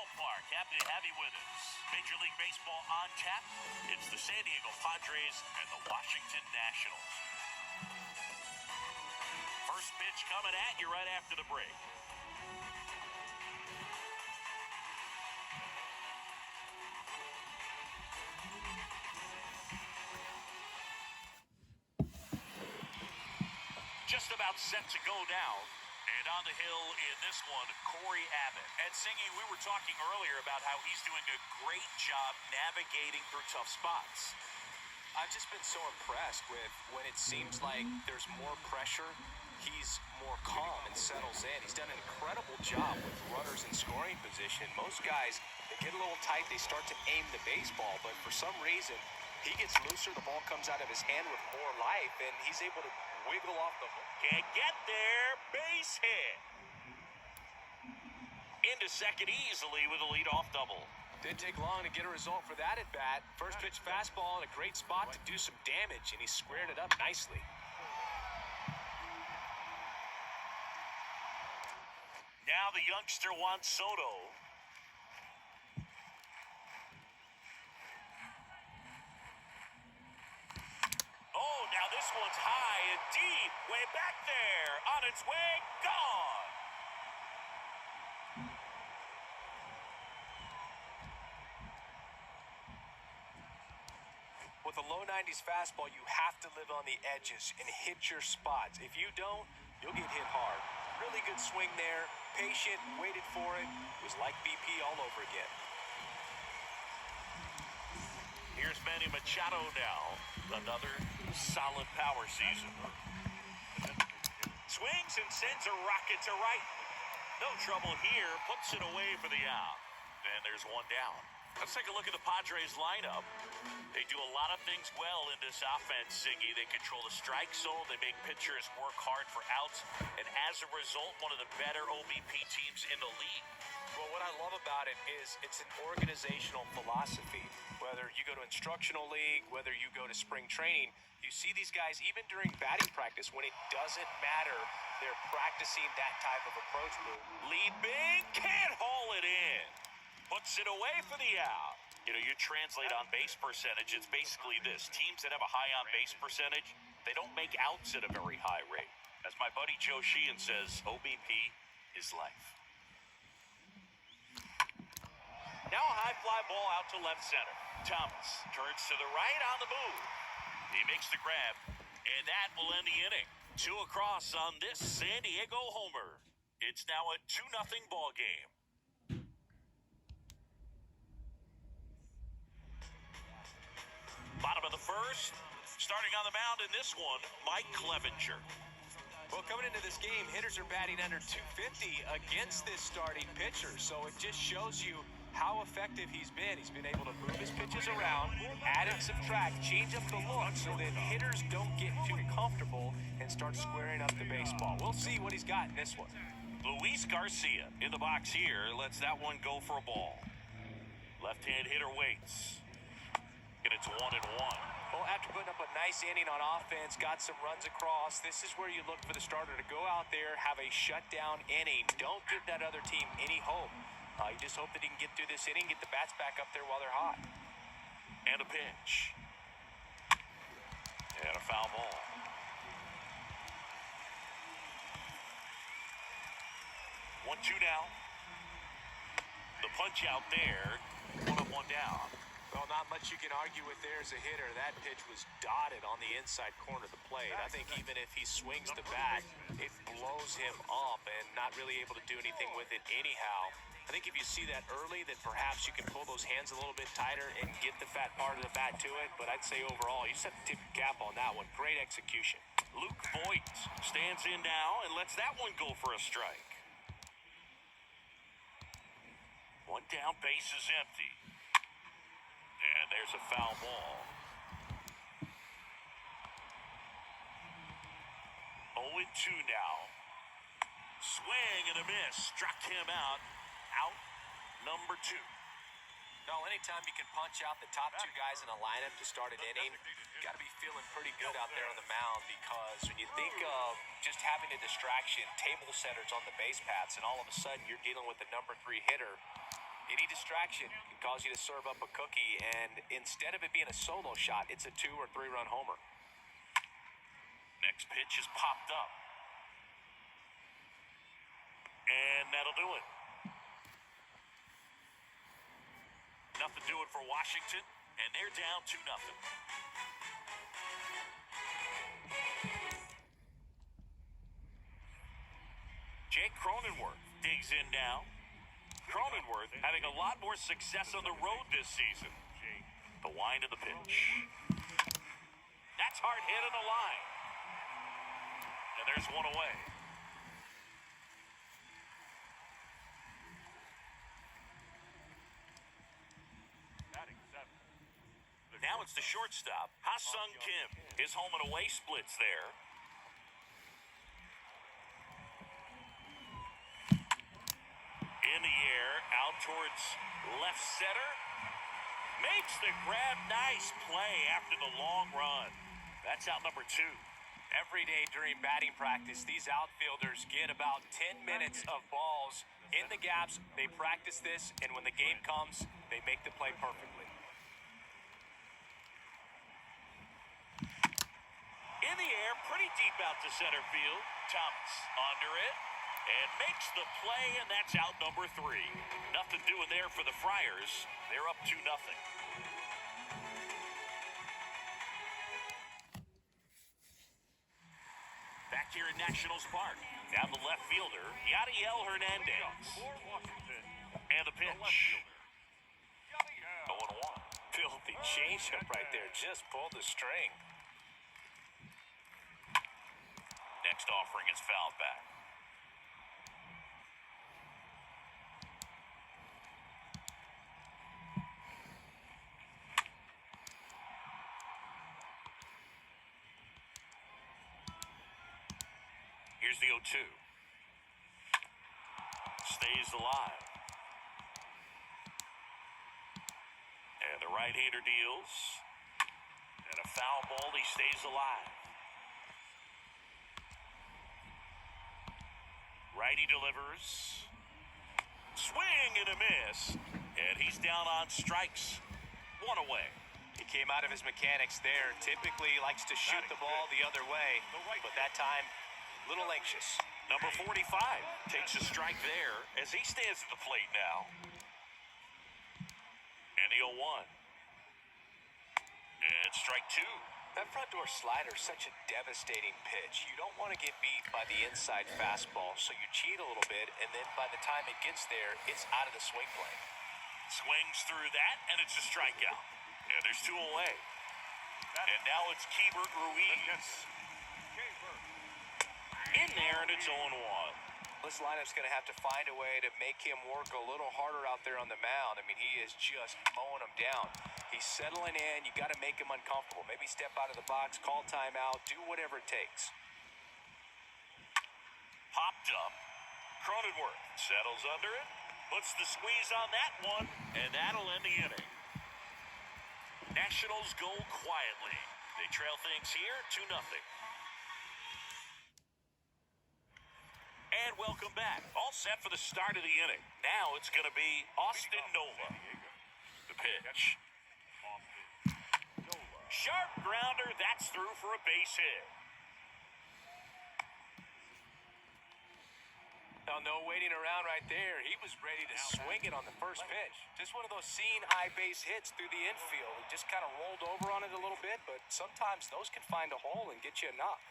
ballpark. Happy to have you with us. Major League Baseball on tap. It's the San Diego Padres and the Washington Nationals. First pitch coming at you right after the break. Just about set to go now. And on the hill in this one, Corey Abbott. And Singy, we were talking earlier about how he's doing a great job navigating through tough spots. I've just been so impressed with when it seems like there's more pressure, he's more calm and settles in. He's done an incredible job with runners in scoring position. Most guys, they get a little tight, they start to aim the baseball, but for some reason, he gets looser, the ball comes out of his hand with more life, and he's able to wiggle off the hook. Can't get there. Base hit. Into second easily with a leadoff double. Didn't take long to get a result for that at bat. First pitch fastball in a great spot to do some damage, and he squared it up nicely. Now the youngster Juan Soto. Oh, now this one's high and deep. Way back there. On its way. Gone. With a low 90s fastball, you have to live on the edges and hit your spots. If you don't, you'll get hit hard. Really good swing there. Patient, waited for it. It was like BP all over again. Here's Manny Machado now. Another solid power season. Swings and sends a rocket to right. No trouble here. Puts it away for the out. And there's one down. Let's take a look at the Padres lineup. They do a lot of things well in this offense, Siggy. They control the strike zone. They make pitchers work hard for outs. And as a result, one of the better OBP teams in the league. Well, what I love about it is it's an organizational philosophy. Whether you go to instructional league, whether you go to spring training, you see these guys even during batting practice when it doesn't matter, they're practicing that type of approach move. Lead big, can't haul it in. Puts it away for the out. You know, you translate on base percentage, it's basically this. Teams that have a high on base percentage, they don't make outs at a very high rate. As my buddy Joe Sheehan says, OBP is life. Now a high fly ball out to left center. Thomas turns to the right on the move. He makes the grab, and that will end the inning. 2 across on this San Diego homer. It's now a 2-0 ball game. Bottom of the first. Starting on the mound in this one, Mike Clevenger. Well, coming into this game, hitters are batting under 250 against this starting pitcher. So it just shows you how effective he's been. He's been able to move his pitches around, add and subtract, change up the look so that hitters don't get too comfortable and start squaring up the baseball. We'll see what he's got in this one. Luis Garcia in the box here. Lets that one go for a ball. Left-hand hitter waits. And it's 1-1. Well, after putting up a nice inning on offense, got some runs across, this is where you look for the starter to go out there, have a shutdown inning. Don't give that other team any hope. You just hope that he can get through this inning, get the bats back up there while they're hot. And a pitch. And a foul ball. One-two now. The punch out there. 1 up, 1 down. Well, not much you can argue with there as a hitter. That pitch was dotted on the inside corner of the plate. I think even if he swings the bat, it blows him up and not really able to do anything with it anyhow. I think if you see that early, then perhaps you can pull those hands a little bit tighter and get the fat part of the bat to it. But I'd say overall, you just have to tip your cap on that one. Great execution. Luke Voigt stands in now and lets that one go for a strike. One down, base is empty. And there's a foul ball. 0-2 now. Swing and a miss. Struck him out. Out number 2. No, anytime you can punch out the top 2 guys in a lineup to start an inning, you got to be feeling pretty good out there on the mound, because when you think of just having a distraction, table setters on the base paths, and all of a sudden you're dealing with the number 3 hitter, Any distraction can cause you to serve up a cookie, and instead of it being a solo shot, it's a 2 or 3 run homer. Next pitch is popped up. And that'll do it. Nothing doing for Washington, and they're down 2-0. Jake Cronenworth digs in now. Cronenworth having a lot more success on the road this season. The wind of the pitch. That's hard hit on the line. And there's one away. Now it's the shortstop, Ha-Sung Kim. His home and away splits there. In the air, out towards left center. Makes the grab. Nice play after the long run. That's out number 2. Every day during batting practice, these outfielders get about 10 minutes of balls in the gaps. They practice this, and when the game comes, they make the play perfectly. In the air, pretty deep out to center field. Thomas under it and makes the play, and that's out number 3. Nothing doing there for the Friars. They're up 2-0. Back here at Nationals Park. Down the left fielder, Yadiel Hernandez. And the pitch. 0-1. Filthy changeup right there. Just pulled the string. Next offering is fouled back. Here's the 0-2. Stays alive. And the right-hander deals. And a foul ball, he stays alive. Righty delivers. Swing and a miss. And he's down on strikes. 1 away. He came out of his mechanics there. Typically he likes to shoot the ball the other way, but that time, a little anxious. Number 45 takes a strike there as he stands at the plate now. And the 0-1. And strike 2. That front door slider is such a devastating pitch. You don't want to get beat by the inside fastball, so you cheat a little bit, and then by the time it gets there, it's out of the swing plane. Swings through that, and it's a strikeout. And there's 2 away. And now it's Keibert Ruiz. In there, and it's 0-1. This lineup's going to have to find a way to make him work a little harder out there on the mound. I mean, he is just mowing them down. He's settling in. You got to make him uncomfortable. Maybe step out of the box, call timeout, do whatever it takes. Popped up. Cronenworth settles under it, puts the squeeze on that one, and that'll end the inning. Nationals go quietly. They trail things here 2-0. And welcome back. All set for the start of the inning. Now it's going to be Austin Nova. The pitch. Sharp grounder. That's through for a base hit. Now, no waiting around right there. He was ready to swing it on the first pitch. Just one of those seeing eye base hits through the infield. He just kind of rolled over on it a little bit, but sometimes those can find a hole and get you a knock.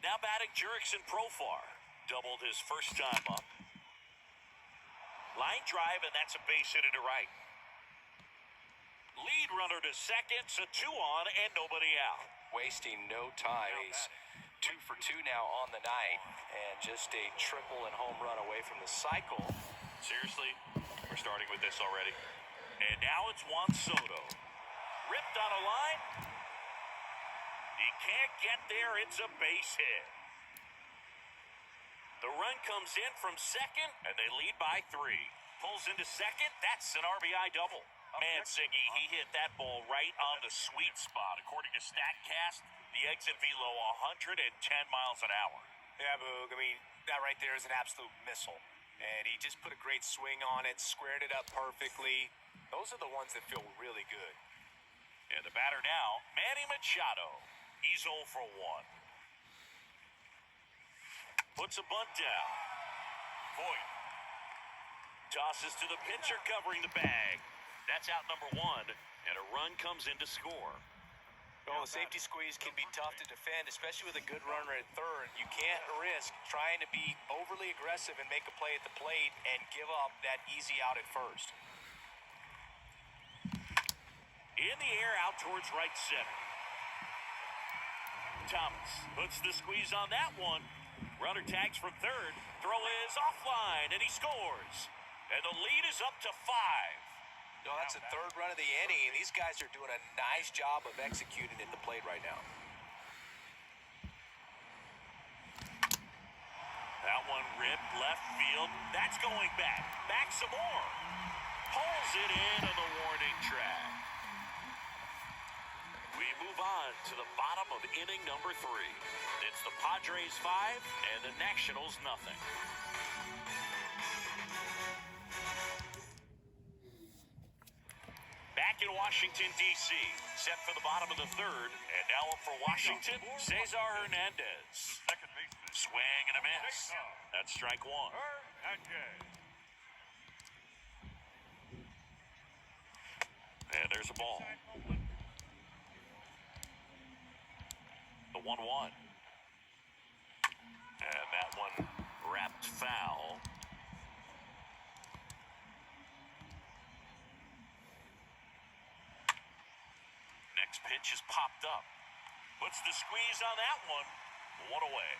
Now batting Jurickson Profar. Doubled his first time up. Line drive, and that's a base hit to right. Lead runner to second, so 2 on and nobody out. Wasting no time. He's 2 for 2 now on the night, and just a triple and home run away from the cycle. Seriously, we're starting with this already. And now it's Juan Soto. Ripped on a line. He can't get there. It's a base hit. The run comes in from second, and they lead by 3. Pulls into second. That's an RBI double. Man, Siggy, he hit that ball right on the sweet spot. According to StatCast, the exit velo 110 miles an hour. Yeah, Boog. I mean, that right there is an absolute missile. And he just put a great swing on it, squared it up perfectly. Those are the ones that feel really good. And the batter now, Manny Machado. He's 0 for 1. Puts a bunt down. Voit tosses to the pitcher covering the bag. That's out number 1, and a run comes in to score. Well, the safety squeeze can be tough to defend, especially with a good runner at third. You can't risk trying to be overly aggressive and make a play at the plate and give up that easy out at first. In the air, out towards right center. Thomas puts the squeeze on that one. Runner tags from third. Throw is offline, and he scores. And the lead is up to 5. No, that's the third run of the inning, and these guys are doing a nice job of executing at the plate right now. That one ripped left field. That's going back. Back some more. Pulls it in on the warning track. We move on to the bottom of inning number 3. It's the Padres 5 and the Nationals 0. Back in Washington, D.C., set for the bottom of the 3rd, and now up for Washington, Cesar Hernandez. Swing and a miss. That's strike 1. And there's a ball. The 1-1. And that one wrapped foul. Next pitch is popped up. Puts the squeeze on that one. 1 away.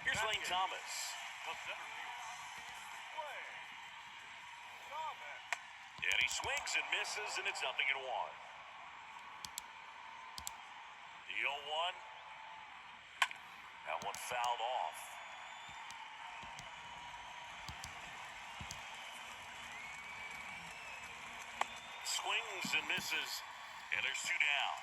Here's Lane Thomas. And he swings and misses, and it's 0-1. The 0-1. That one fouled off. Swings and misses, and there's 2 down.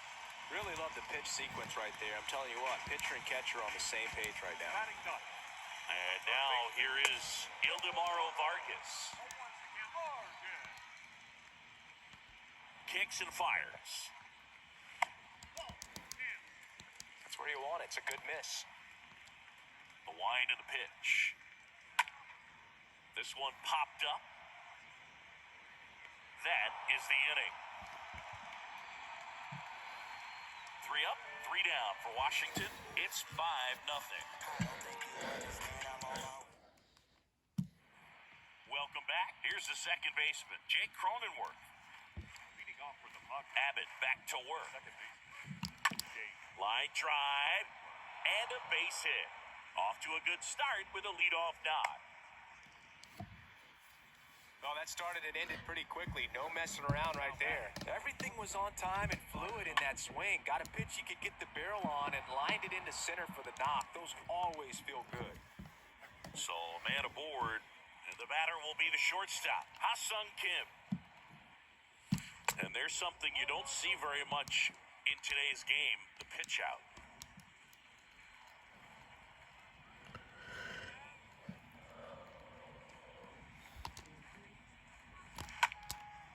Really love the pitch sequence right there. I'm telling you what, pitcher and catcher are on the same page right now. And now here is Ildemaro Vargas. Kicks and fires. That's where you want it. It's a good miss. The wind of the pitch. This one popped up. That is the inning. 3 up, 3 down for Washington. It's 5-0. Welcome back. Here's the second baseman, Jake Cronenworth. Leading off for the Padres. Abbott back to work. Line drive and a base hit. Off to a good start with a leadoff knock. Oh, that started and ended pretty quickly. No messing around right there. Everything was on time and fluid in that swing. Got a pitch you could get the barrel on and lined it into center for the knock. Those always feel good. So, man aboard, and the batter will be the shortstop, Ha-Sung Kim. And there's something you don't see very much in today's game, the pitch out.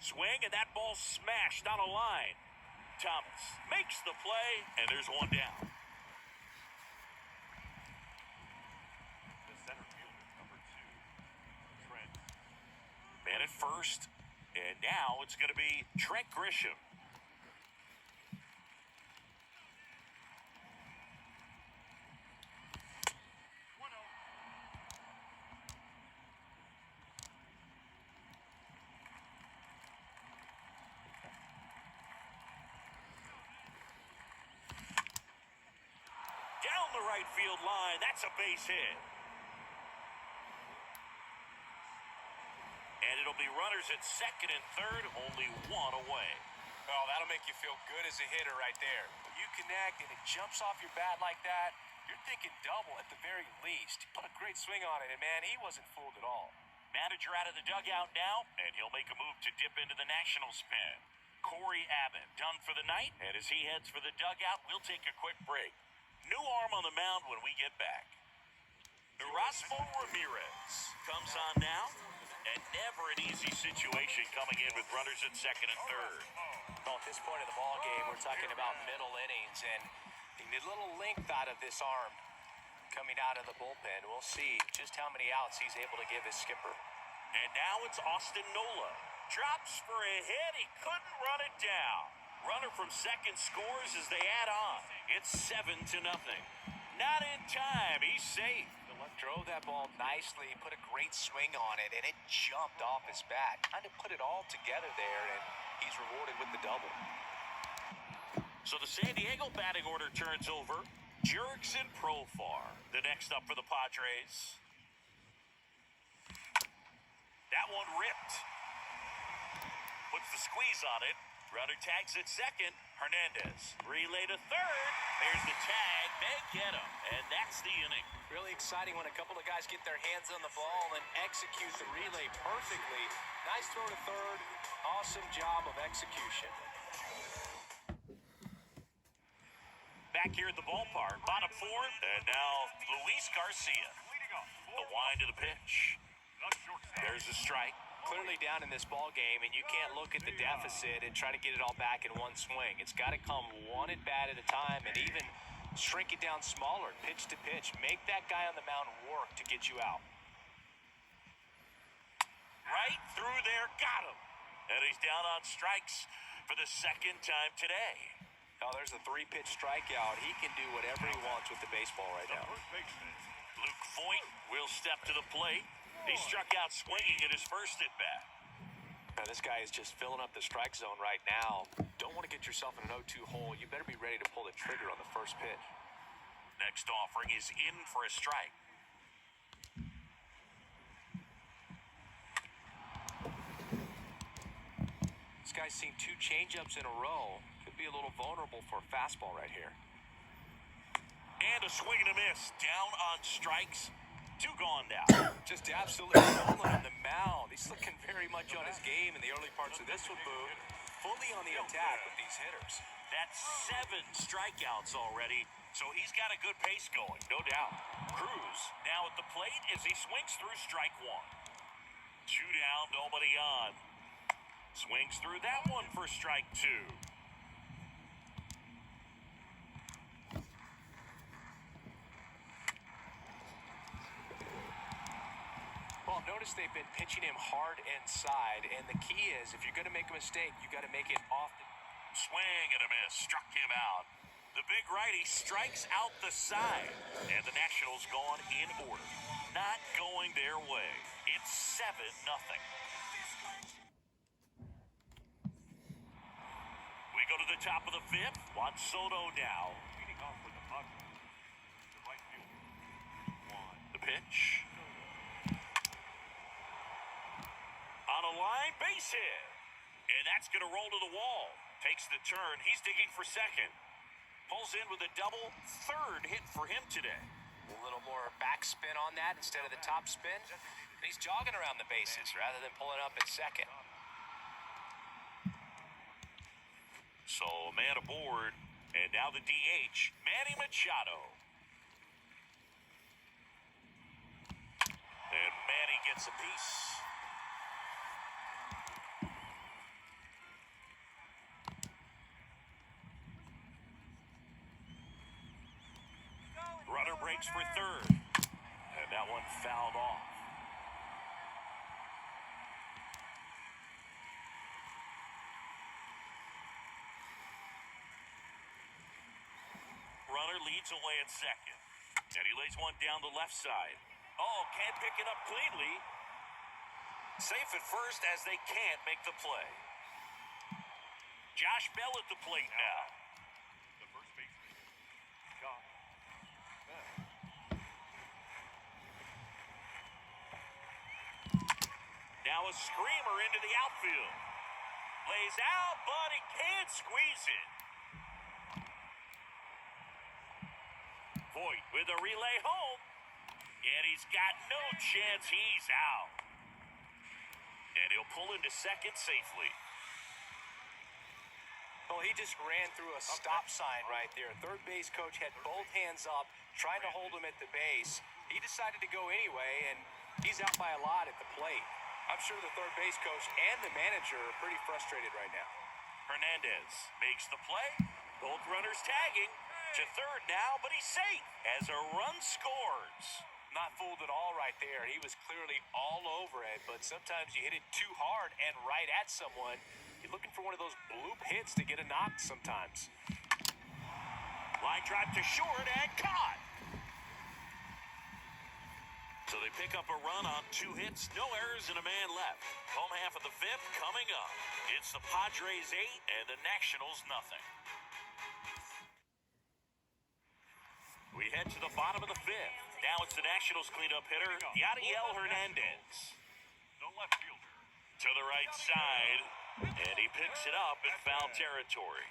Swing, and that ball smashed down a line. Thomas makes the play, and there's 1 down. The center fielder, number 2, Trent. Man at first, and now it's going to be Trent Grisham. Down the right field line, that's a base hit. And it'll be runners at second and third, only 1 away. Well, that'll make you feel good as a hitter right there. When you connect and it jumps off your bat like that, you're thinking double at the very least. He put a great swing on it, and man, he wasn't fooled at all. Manager out of the dugout now, and he'll make a move to dip into the Nationals pen. Corey Abbott done for the night, and as he heads for the dugout, we'll take a quick break. New arm on the mound when we get back. Erasmo Ramirez comes on now, and never an easy situation coming in with runners at second and third. Well, at this point in the ball game, we're talking about middle innings, and you need a little length out of this arm coming out of the bullpen. We'll see just how many outs he's able to give his skipper. And now it's Austin Nola. Drops for a hit. He couldn't run it down. Runner from second scores as they add on. It's 7-0. Not in time. He's safe. Drove that ball nicely, put a great swing on it, and it jumped off his bat. Kind of put it all together there, and he's rewarded with the double. So the San Diego batting order turns over. Jerks and Profar, the next up for the Padres. That one ripped. Puts the squeeze on it. Runner tags at second. Hernandez. Relay to third. There's the tag. They get him. And that's the inning. Really exciting when a couple of guys get their hands on the ball and execute the relay perfectly. Nice throw to third. Awesome job of execution. Back here at the ballpark. Bottom fourth. And now Luis Garcia. The wind to the pitch. There's a strike. Clearly down in this ball game, and you can't look at the deficit and try to get it all back in one swing. It's got to come one at bat at a time, and even shrink it down smaller, pitch to pitch. Make that guy on the mound work to get you out. Right through there, got him. And he's down on strikes for the second time today. Oh, there's a 3-pitch strikeout. He can do whatever he wants with the baseball right now. Luke Voigt will step to the plate. He struck out swinging at his first at-bat. Now, this guy is just filling up the strike zone right now. Don't want to get yourself in an 0-2 hole. You better be ready to pull the trigger on the first pitch. Next offering is in for a strike. This guy's seen 2 changeups in a row. Could be a little vulnerable for a fastball right here. And a swing and a miss. Down on strikes. 2 gone now. Just absolutely rolling on the mound. He's looking very much on his game in the early parts of this one, Boo. Fully on the attack with these hitters. That's 7 strikeouts already, so he's got a good pace going, no doubt. Cruz now at the plate as he swings through strike 1. 2 down, nobody on. Swings through that one for strike 2. Well, notice they've been pitching him hard inside, and the key is if you're going to make a mistake, you got to make it off the... Swing and a miss, struck him out. The big righty strikes out the side, and the Nationals gone in order. Not going their way. It's 7-0. We go to the top of the 5th. Juan Soto now. The pitch. On a line, base hit. And that's going to roll to the wall. Takes the turn. He's digging for second. Pulls in with a double. 3rd hit for him today. A little more backspin on that instead of the top spin. And he's jogging around the bases rather than pulling up at second. So, a man aboard. And now the DH, Manny Machado. And Manny gets a piece. Runner breaks for 3rd. And that one fouled off. Runner leads away at second. And he lays one down the left side. Oh, can't pick it up cleanly. Safe at first as they can't make the play. Josh Bell at the plate now. The first baseman. Now a screamer into the outfield. Lays out, but he can't squeeze it. Voigt with a relay home. And he's got no chance. He's out. And he'll pull into second safely. Well, he just ran through a stop sign right there. Third base coach had both hands up, trying to hold him at the base. He decided to go anyway, and he's out by a lot at the plate. I'm sure the third base coach and the manager are pretty frustrated right now. Hernandez makes the play. Both runners tagging to third now, but he's safe as a run scores. Not fooled at all right there. He was clearly all over it, but sometimes you hit it too hard and right at someone. You're looking for one of those bloop hits to get a knock sometimes. Line drive to short and caught. So they pick up a run on 2 hits, no errors, and a man left. Home half of the 5th coming up. It's the Padres 8 and the Nationals nothing. We head to the bottom of the 5th. Now it's the Nationals cleanup hitter, Yadiel Hernandez. No left fielder. To the right side, and he picks it up in foul territory.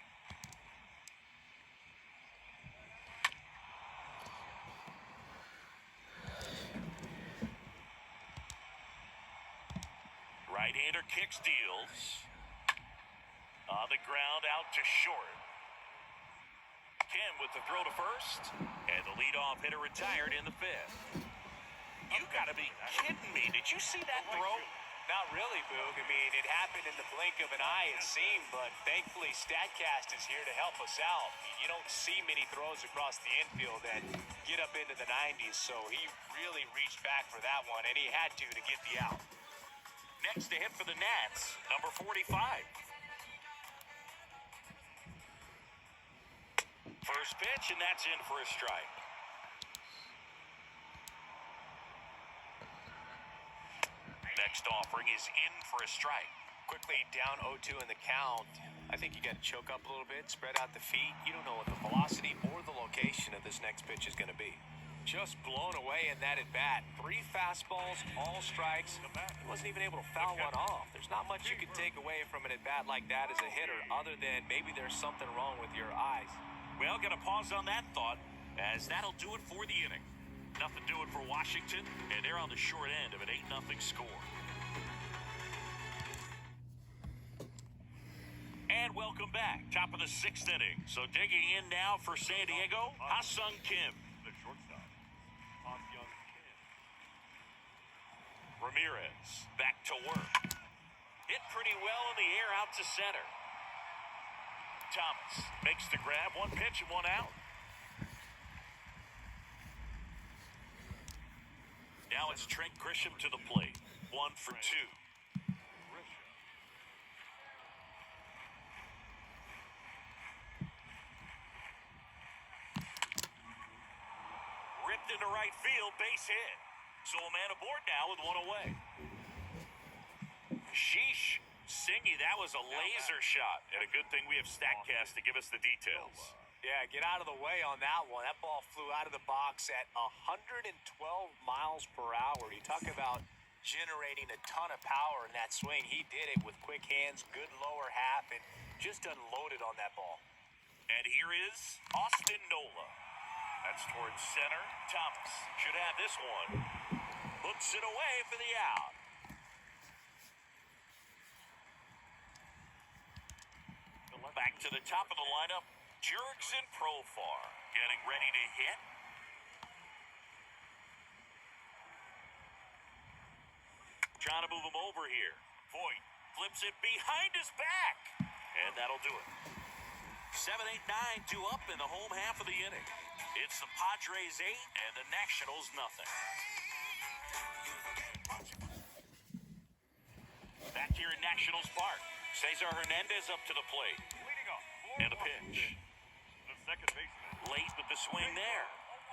Right-hander kicks, deals. On the ground, out to short. Kim with the throw to first, and the leadoff hitter retired in the 5th. You gotta be kidding me. Did you see that throw? Not really, Boog. I mean, it happened in the blink of an eye, it seemed, but thankfully StatCast is here to help us out. You don't see many throws across the infield that get up into the 90s, so he really reached back for that one, and he had to get the out. Next to hit for the Nats, number 45. First pitch, and that's in for a strike. Next offering is in for a strike. Quickly down 0-2 in the count. I think you got to choke up a little bit, spread out the feet. You don't know what the velocity or the location of this next pitch is going to be. Just blown away in that at-bat. 3 fastballs, all strikes. He wasn't even able to foul one off. There's not much you can take away from an at-bat like that as a hitter, other than maybe there's something wrong with your eyes. Well, gonna pause on that thought, as that'll do it for the inning. Nothing doing for Washington, and they're on the short end of an 8-0 score. And welcome back, top of the 6th inning. So digging in now for San Diego, Ha-Sung Kim. The shortstop. Ha-Sung Kim. Ramirez back to work. Hit pretty well in the air out to center. Thomas makes the grab, 1 pitch and 1 out. Now it's Trent Grisham to the plate. 1 for 2. Ripped into right field, base hit. So a man aboard now with 1 away. Sheesh. Singy, that was a laser shot. And a good thing we have StatCast to give us the details. Yeah, get out of the way on that one. That ball flew out of the box at 112 miles per hour. You talk about generating a ton of power in that swing. He did it with quick hands, good lower half, and just unloaded on that ball. And here is Austin Nola. That's towards center. Thomas should have this one. Hooks it away for the out. Back to the top of the lineup, Jurickson Profar getting ready to hit. Trying to move him over here. Voit flips it behind his back. And that'll do it. 7-8-9, 2 up in the home half of the inning. It's the Padres 8 and the Nationals nothing. Back here in Nationals Park. Cesar Hernandez up to the plate. And a pitch. The second baseman. Late with the swing there.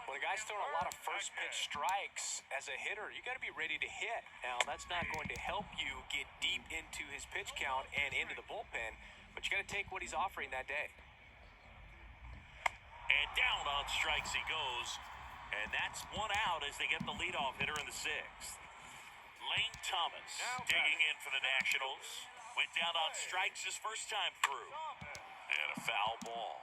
When a guy's throwing a lot of first pitch strikes as a hitter, you got to be ready to hit. Now, that's not going to help you get deep into his pitch count and into the bullpen, but you got to take what he's offering that day. And down on strikes he goes. And that's 1 out as they get the leadoff hitter in the 6th. Lane Thomas digging in for the Nationals. Went down on strikes his first time through. And a foul ball.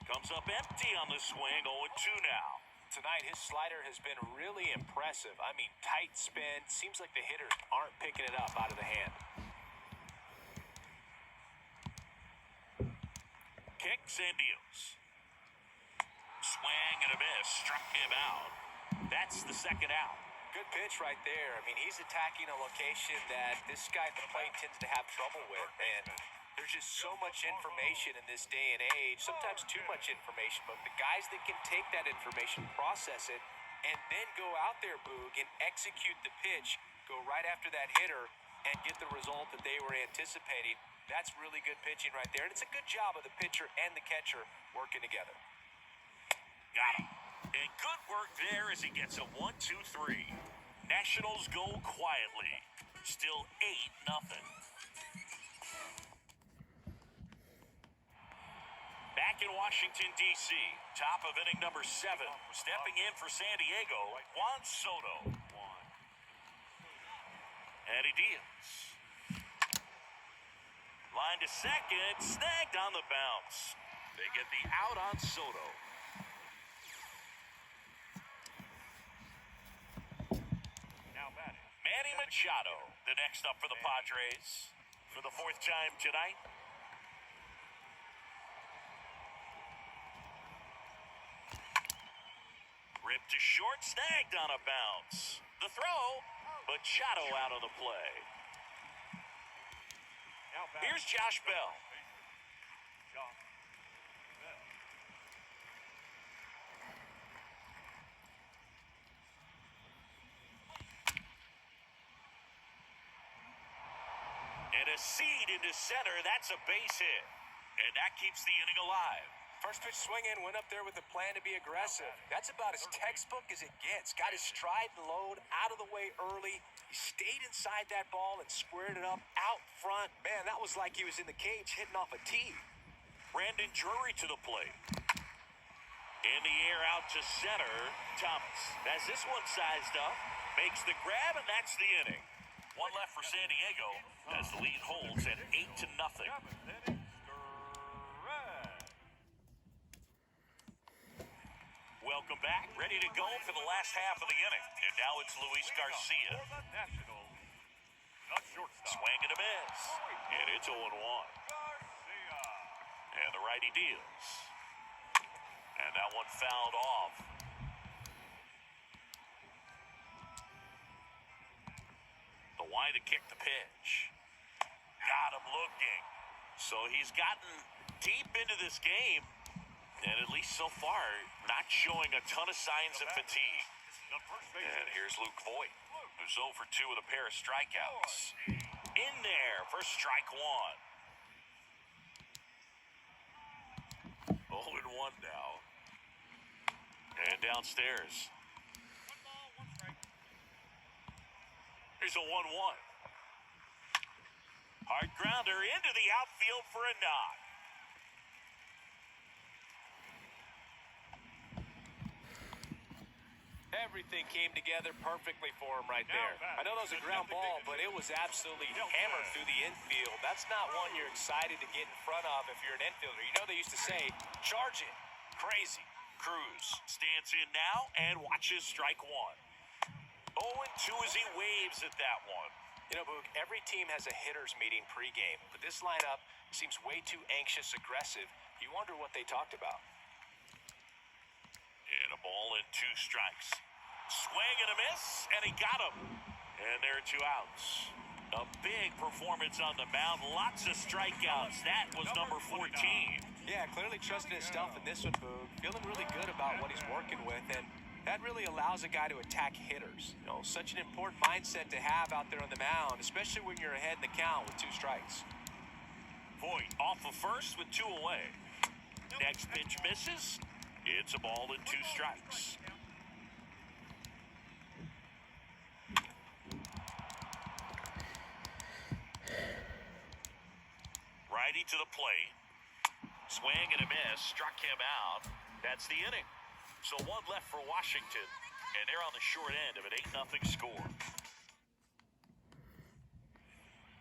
Comes up empty on the swing, 0-2 now. Tonight, his slider has been really impressive. I mean, tight spin. Seems like the hitters aren't picking it up out of the hand. kicks and deals. Swing and a miss. Struck him out. That's the second out. Good pitch right there. I mean, he's attacking a location that this guy at the plate tends to have trouble with. And there's just so much information in this day and age, sometimes too much information. But the guys that can take that information, process it, and then go out there, Boog, and execute the pitch, go right after that hitter, and get the result that they were anticipating, that's really good pitching right there. And it's a good job of the pitcher and the catcher working together. Got him. And good work there as he gets a 1-2-3. Nationals go quietly. Still 8-0. Back in Washington, D.C., top of inning number 7. Stepping in for San Diego, Juan Soto. And he deals. Line to second, snagged on the bounce. They get the out on Soto. Manny Machado, the next up for the Padres for the 4th time tonight. Ripped to short, snagged on a bounce. The throw, Machado out of the play. Here's Josh Bell. And a seed into center, that's a base hit. And that keeps the inning alive. First pitch swing in, went up there with a plan to be aggressive. That's about as textbook as it gets. Got his stride and load out of the way early. He stayed inside that ball and squared it up out front. Man, that was like he was in the cage hitting off a tee. Brandon Drury to the plate. In the air out to center. Thomas has this one sized up. Makes the grab, and that's the inning. One left for San Diego as the lead holds at 8-0. Welcome back. Ready to go for the last half of the inning. And now it's Luis Garcia. Swing and a miss. And it's 0-1. And the righty deals. And that one fouled off. The wide to kick the pitch. Got him looking. So he's gotten deep into this game. And at least so far, not showing a ton of signs of fatigue. And here's Luke Voigt, who's 0 for 2 with a pair of strikeouts. In there for strike one. 0-1 now. And downstairs. Here's a 1-1. Hard grounder into the outfield for a knock. Everything came together perfectly for him right there. I know that was a ground ball, but it was absolutely hammered through the infield. That's not one you're excited to get in front of if you're an infielder. You know they used to say, charge it. Crazy. Cruz stands in now and watches strike one. 0-2 as he waves at that one. You know, Boog, every team has a hitters meeting pregame, but this lineup seems way too anxious, aggressive. You wonder what they talked about. And a ball and 2 strikes. Swing and a miss, and he got him. And there are 2 outs. A big performance on the mound. Lots of strikeouts. That was number 14. Yeah, clearly trusting his stuff in this one, Boog. Feeling really good about what he's working with, and that really allows a guy to attack hitters. You know, such an important mindset to have out there on the mound, especially when you're ahead in the count with 2 strikes. Voigt off of first with 2 away. Next pitch misses. It's a ball and 2 strikes. Righty to the plate. Swing and a miss. Struck him out. That's the inning. So 1 left for Washington. And they're on the short end of an 8-0 score.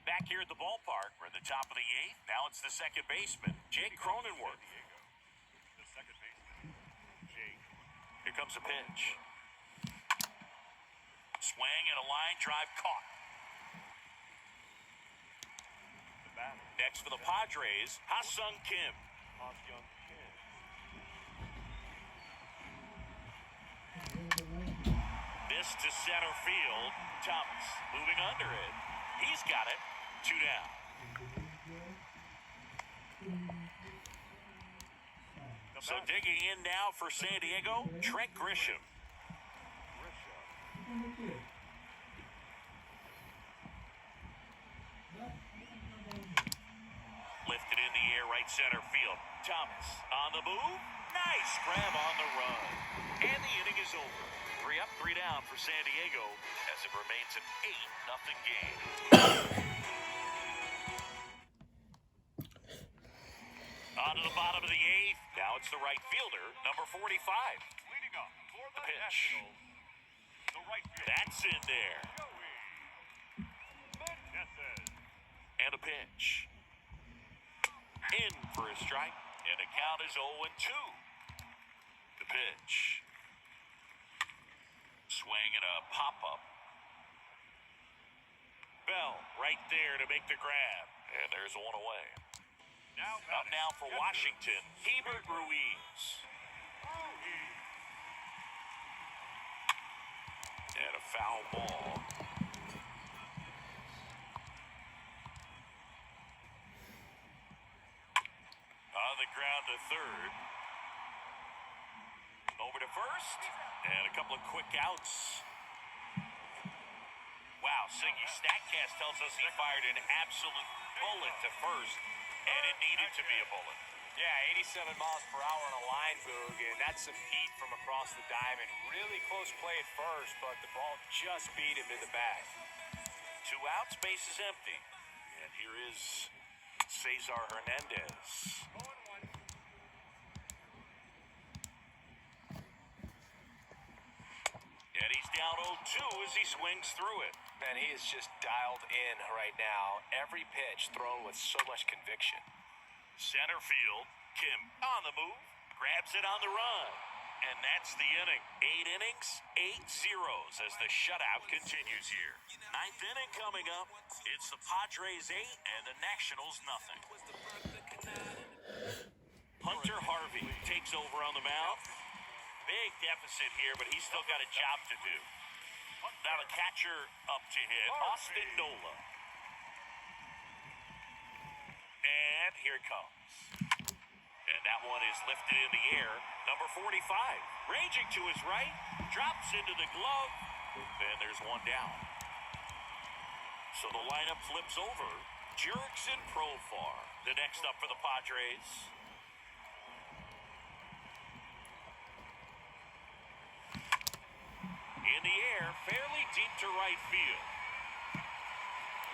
Back here at the ballpark, we're at the top of the 8th. Now it's the second baseman, Jake Cronenworth. Here comes a pitch. Swing and a line drive caught. Next for the Padres, Ha-Sung Kim. Toss young kid. This to center field. Thomas moving under it. He's got it. 2 down. So digging in now for San Diego, Trent Grisham. Lifted in the air, right center field. Thomas on the move. Nice grab on the run. And the inning is over. 3 up, 3 down for San Diego as it remains an 8-0 game. On to the bottom of the 8th. Now it's the right fielder, number 45. Leading up for the pitch. Nationals. The right field. That's in there. Joey Meneses. And a pitch. In for a strike. And the count is 0-2. The pitch. Swing and a pop-up. Bell right there to make the grab. And there's one away. Up now for Washington, Hebert Ruiz. And a foul ball. On the ground to third. Over to first. And a couple of quick outs. Wow, Siggy Statcast tells us he fired an absolute bullet to first. And it needed to be a bullet. Yeah, 87 miles per hour on a line, Boog, and that's some heat from across the diamond. Really close play at first, but the ball just beat him to the bag. 2 outs, base is empty. And here is Cesar Hernandez. And he's down 0-2 as he swings through it. Man, he is just dialed in right now. Every pitch thrown with so much conviction. Center field, Kim on the move, grabs it on the run. And that's the inning. 8 innings, 8 zeros as the shutout continues here. 9th inning coming up. It's the Padres 8 and the Nationals nothing. Hunter Harvey takes over on the mound. Big deficit here, but he's still got a job to do. Now the catcher up to hit, Austin Nola. And here it comes. And that one is lifted in the air. Number 45, ranging to his right, drops into the glove. And there's one down. So the lineup flips over. Jurickson Profar, the next up for the Padres. In the air, fairly deep to right field.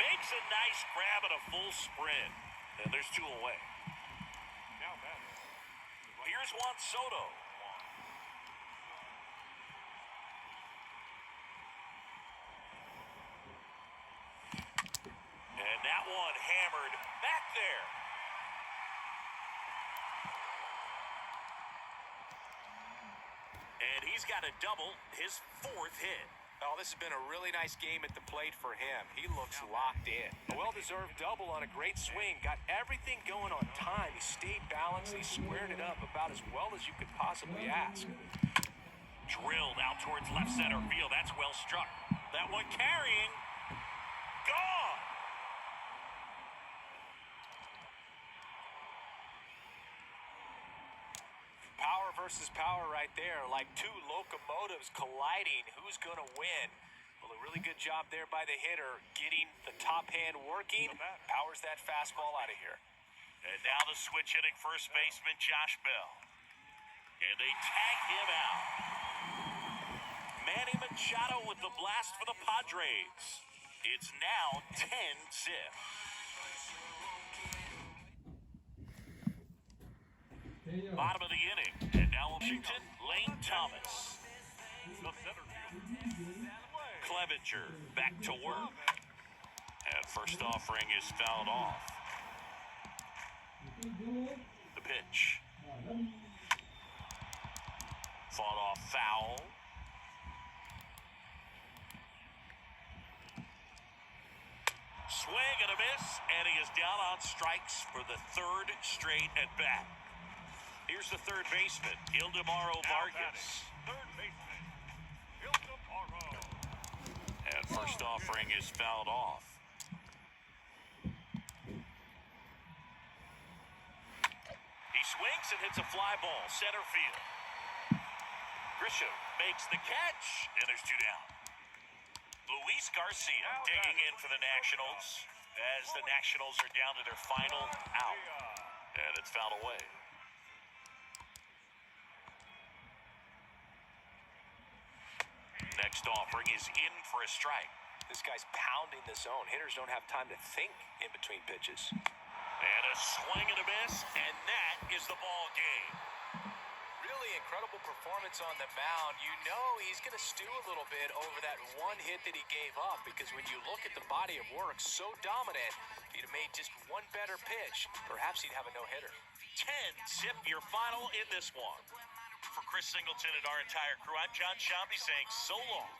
Makes a nice grab and a full sprint. And there's 2 away. Now batter. Here's Juan Soto. And that one hammered back there. And he's got a double, his 4th hit. Oh, this has been a really nice game at the plate for him. He looks locked in. A well-deserved double on a great swing. Got everything going on time. He stayed balanced. He squared it up about as well as you could possibly ask. Drilled out towards left center field. That's well struck. That one carrying. Gone. Power versus power right there, like 2 locomotives colliding. Who's going to win? Well, a really good job there by the hitter, getting the top hand working. Powers that fastball out of here. And now the switch hitting first baseman Josh Bell. And they tag him out. Manny Machado with the blast for the Padres. It's now 10-zip. Bottom of the inning. And now Washington, Lane Thomas. The center field. Clevenger back to work. And first offering is fouled off. The pitch. Fought off foul. Swing and a miss, and he is down on strikes for the 3rd straight at bat. Here's the third baseman, Ildemaro Vargas. Third baseman, Ildemaro. And first offering is fouled off. He swings and hits a fly ball, center field. Grisham makes the catch, and there's two down. Luis Garcia digging in for the Nationals as the Nationals are down to their final out. And it's fouled away. Next offering is in for a strike. This guy's pounding the zone. Hitters don't have time to think in between pitches. And a swing and a miss, and that is the ball game. Really incredible performance on the mound. You know he's going to stew a little bit over that one hit that he gave up, because when you look at the body of work, so dominant, if he'd have made just one better pitch, perhaps he'd have a no-hitter. 10-zip your final in this one. For Chris Singleton and our entire crew, I'm John Shambi saying so long.